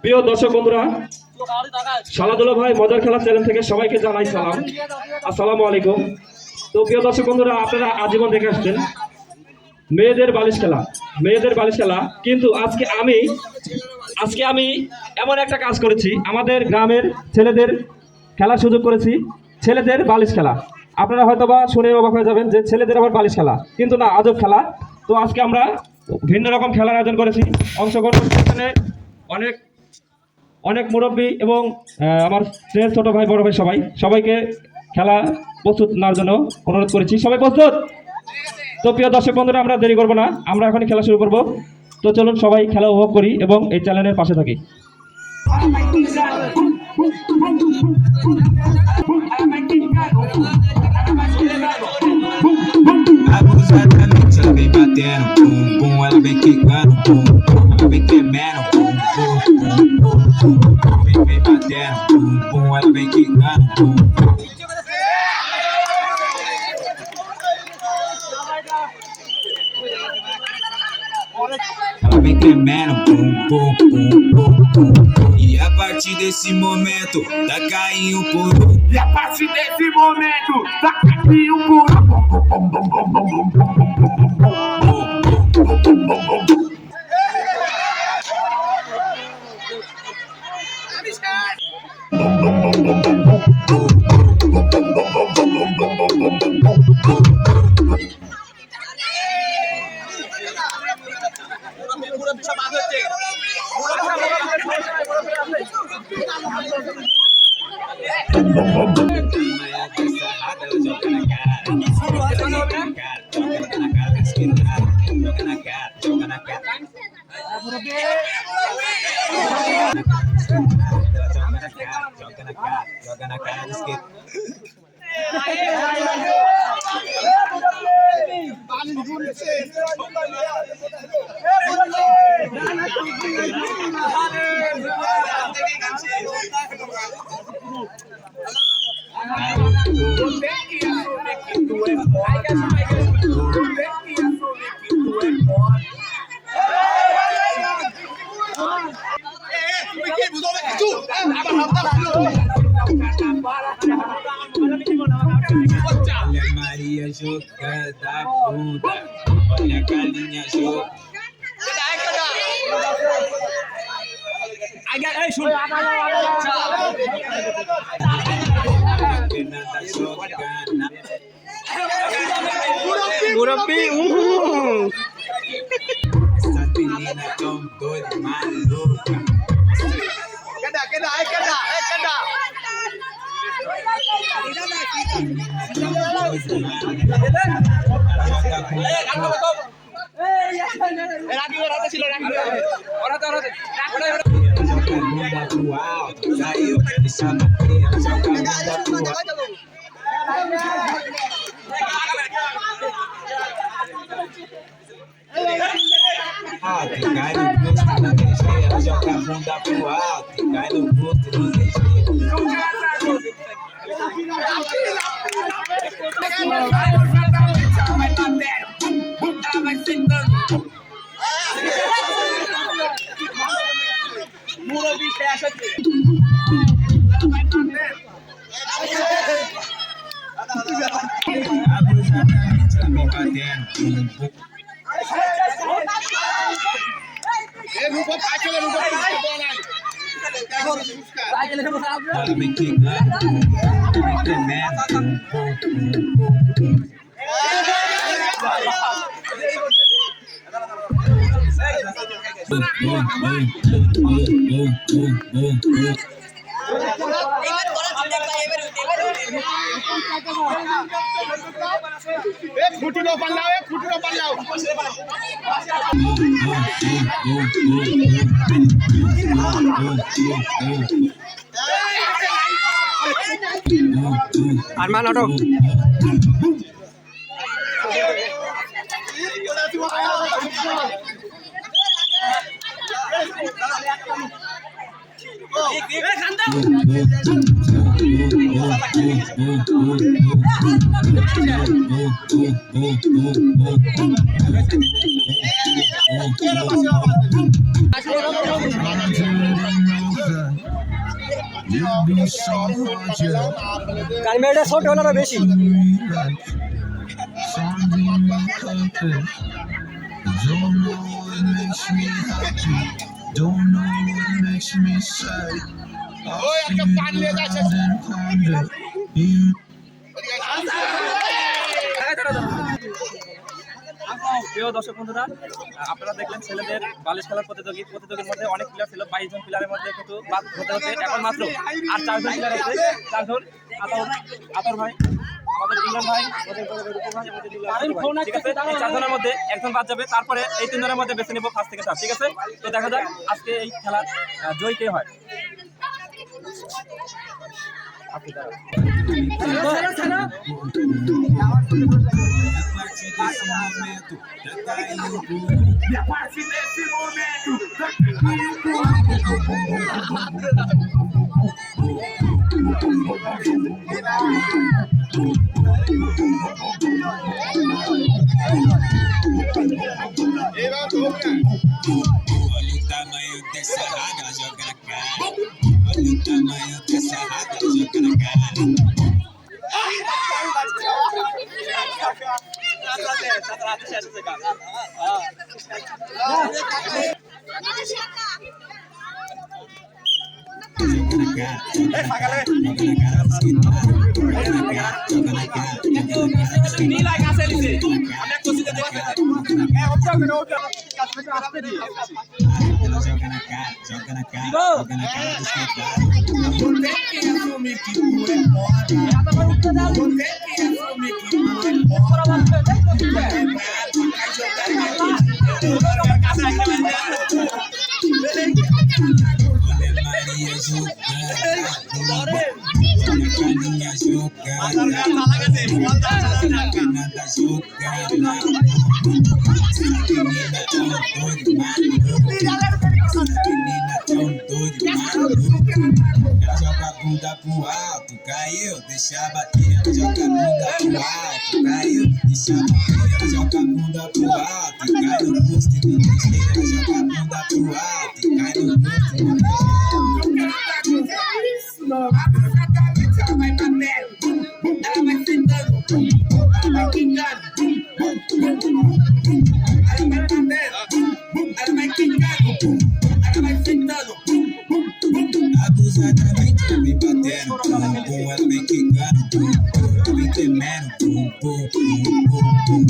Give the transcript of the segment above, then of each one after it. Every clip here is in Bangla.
প্রিয় দর্শক বন্ধুরা, শালাদুলা ভাই মজার খেলা চ্যানেল থেকে সবাইকে জানাই সালাম, আসসালামু আলাইকুম। তো প্রিয় দর্শক বন্ধুরা, আপনারা আজীবন দেখে আসছেন মেয়েদের বালিশ খেলা, কিন্তু আজকে আমি এমন একটা কাজ করেছি, আমাদের গ্রামের ছেলেদের খেলার সুযোগ করেছি, ছেলেদের বালিশ খেলা। আপনারা হয়তোবা শুনে অবাক হয়ে যাবেন যে ছেলেদের আবার বালিশ খেলা, কিন্তু না, আজব খেলা। তো আজকে আমরা ভিন্ন রকম খেলার আয়োজন করেছি। অংশগ্রহণ করতে এখানে অনেক অনেক মুরব্বী এবং আমার স্নেহের ছোট ভাই বড় ভাই সবাইকে খেলা প্রস্তুত নেওয়ার জন্য অনুরোধ করেছি। সবাই প্রস্তুত? তো প্রিয় দর্শক বন্ধুরা, আমরা দেরি করবো না, আমরা এখনই খেলা শুরু করব। তো চলুন সবাই খেলা উপভোগ করি এবং এই চ্যানেলের পাশে থাকি। Abusadamente ela vem batendo, pum, pum, ela vem quicando, pum, pum, ela vem tremendo, pum, pum, pum, pum, vem batendo, pum, pum, ela vem quicando, pum. Ela vem tremendo, pum, pum, pum, pum, pum. E a partir desse momento, dá cainho por um. E a partir desse momento, dá cainho por um. Joga na cara do skate. Olha a Maria jogando a bunda, olha a galinha jogando. Essa menina tão doida, maluca. Joga a bunda pro alto, saiu, deixa a matéria, joga a bunda pro alto. Cai no busto do ligeiro, joga a bunda pro alto, cai no busto do ligeiro. Abusadamente ela vem batendo, pum, pum. Ela vem quicando, vem tremendo, pum, pum, pum, pum. Arman auto. কারিমেটা ছোট হলো না বেশি Don't know what makes me happy. Don't know what makes me sad. I feel around and ponder. প্রিয় দর্শক বন্ধুরা, আপনারা দেখলেন ছেলেদের বালিশ খেলার প্রতিযোগীর মধ্যে অনেক প্লেয়ার ছিল। 22 জন প্লেয়ারের মধ্যে কিন্তু বাদ হতে হতে এখন মাত্র আর 4 জন প্লেয়ার আছে। 4 জন আতর ভাই, আমাদের ইমরান ভাই, রূপক ভাই, ঠিক আছে। এই 4 জনের মধ্যে একজন বাদ যাবে, তারপরে এই 3 জনের মধ্যে বেছে নেব 5 থেকে 7, ঠিক আছে। তো দেখা যাক আজকে এই খেলার জয় কে হয়। E a partir desse momento, daqui Olha o tamanho dessa raga, joga na cara. Olha o tamanho dessa raga, joga na cara. Joga na cara dos caras. tu tem que assumir que tu é foda. Tu tem que assumir que tu é foda. Maria jogando, caninha jogando, nada jogando. Menina tão doida, menina tão doida, ela joga a bunda pro alto, caiu, deixa bater. Ela joga a bunda pro alto, caiu, deixa bater. Ela joga a bunda pro alto, cai no rosto e não tem jeito. Ela joga a bunda pro alto, cai no rosto e não tem jeito. A bruxa da bitch, ela vai batendo, ela vai sentando, ela vai quicando, ela vai batendo, ela vai quicando, ela vai sentando. Abusadamente ela vem batendo, pum, ela vem quicando, pum, ela vem tremendo, pum, pum, pum, pum, pum, pum.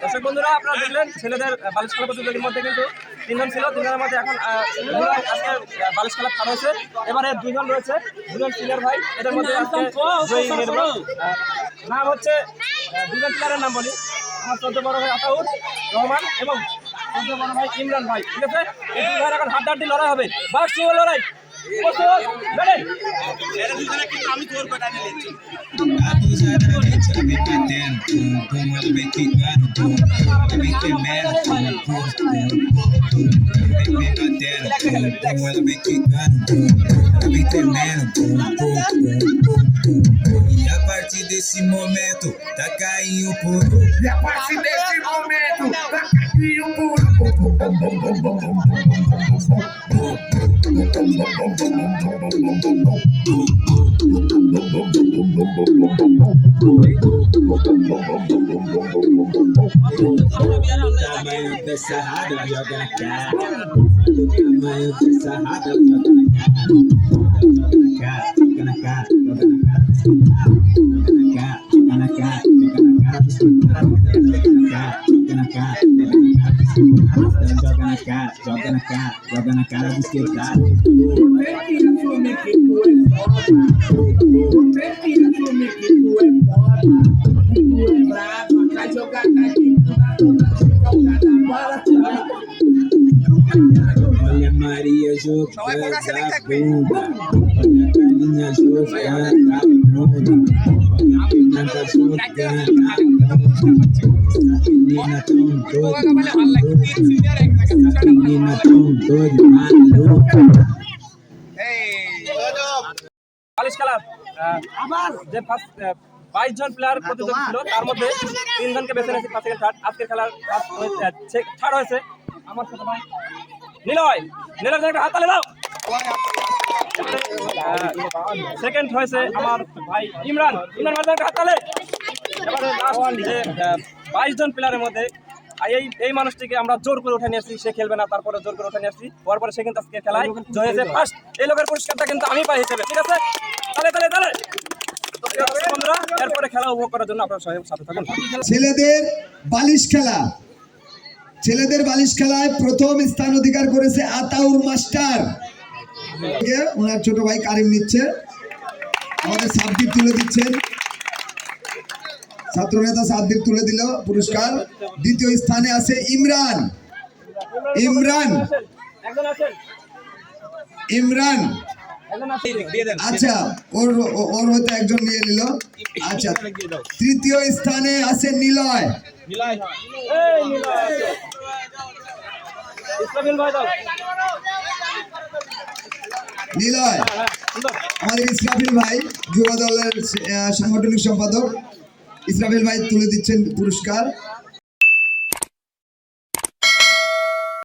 দর্শক বন্ধুরা, আপনারা দেখলেন ছেলেদের বালিশ খেলা প্রতিযোগীর মধ্যে কিন্তু 3 জন ছিল। 3 জনের মধ্যে এখন আজকে বালিশ খেলা খেলা হয়েছে। এবারে 2 জন রয়েছে, 2 জন প্লেয়ার ভাই। এদের মধ্যে আজকে নাম হচ্ছে 2 জন প্লেয়ারের নাম বলি। আমার 14 বড় ভাই আতাউর রহমান এবং 14 বড় ভাই ইমরান ভাই, ঠিক আছে। এই 2 ভাইয়ের এখন হাড্ডাহাড্ডি লড়াই হবে, বাক্সি লড়াই। Abusadamente ela vem batendo, pum, pum, ela vem quicando, pum, ela vem tremendo, pum, pum, pum, pum, ela vem batendo, pum, pum, ela vem quicando, pum, ela vem tremendo, pum, pum, pum, pum, pum. E a partir desse momento, tá caindo por E a partir desse momento, tá caindo por tamanho dessa rada, joga na cara. Tamanho dessa rada, joga na cara. Joga na cara, joga na cara. Joga na cara, joga na cara. Joga na cara, joga na cara. Joga na cara, joga na cara dos quebrados. tem que assumir que tu é foda. Tu tem que assumir que tu é foda. Tu é brabo, vai jogar na de bunda, toda jogada bola. Olha Maria jogando a bunda. Olha a galinha jogando a bunda. Olha a pimenta jogando a bunda. Essa menina tão doida, maluca. Essa menina tão doida, maluca. বালিশ খেলা আবার যে ফার্স্ট 22 জন প্লেয়ার প্রতিযোগী ছিল তার মধ্যে 3 জনকে বেছে নিয়েছে ফার্স্ট সেকেন্ড থার্ড আজকের খেলার থার্ড হয়েছে আমার ছোট ভাই নিলয় নিলয় একটা হাত তালি দাও সেকেন্ড হয়েছে আমার ভাই ইমরান ইমরান ভাই একটা হাত তালি এবারে লাস্ট যে 22 জন প্লেয়ারের মধ্যে এই মানুষটিকে আমরা জোর করে উঠে নিয়ে আসছি সে খেলবে না তারপরে জোর করে উঠে নিয়ে আসছি পরপরে সে কিন্তু আজকে খেলায় জয় হয়েছে ফার্স্ট এই লোকের পুরস্কারটা কিন্তু আমি পাই হিসেবে ঠিক আছে তালে তালে তালে তো প্রিয় দর্শক বন্ধুরা এরপরে খেলা উপভোগ করার জন্য আপনারা সবাই সাথে থাকুন ছেলেদের বালিশ খেলা ছেলেদের বালিশ খেলায় প্রথম স্থান অধিকার করেছে আতাউর মাস্টার ওনার ছোট ভাই কারিম নিচ্ছে আমাদের সাব্বির তুলে দিচ্ছেন ছাত্রনেতা সাব্বির তুলে দিল পুরস্কার দ্বিতীয় স্থানে আছে ইমরান ইমরান একজন আছেন ইমরান একজন আছেন আচ্ছা ওর ওর হয়তো একজন নিয়ে নিল আচ্ছা তৃতীয় স্থানে আছে নিলয় এই নিলয় ইসরাফিল ভাই দাও নিলয় সুন্দর আমাদের ইসরাফিল ভাই যুব দলের সাংগঠনিক সম্পাদক ইসরাফিল ভাই তুলে দিচ্ছেন পুরস্কার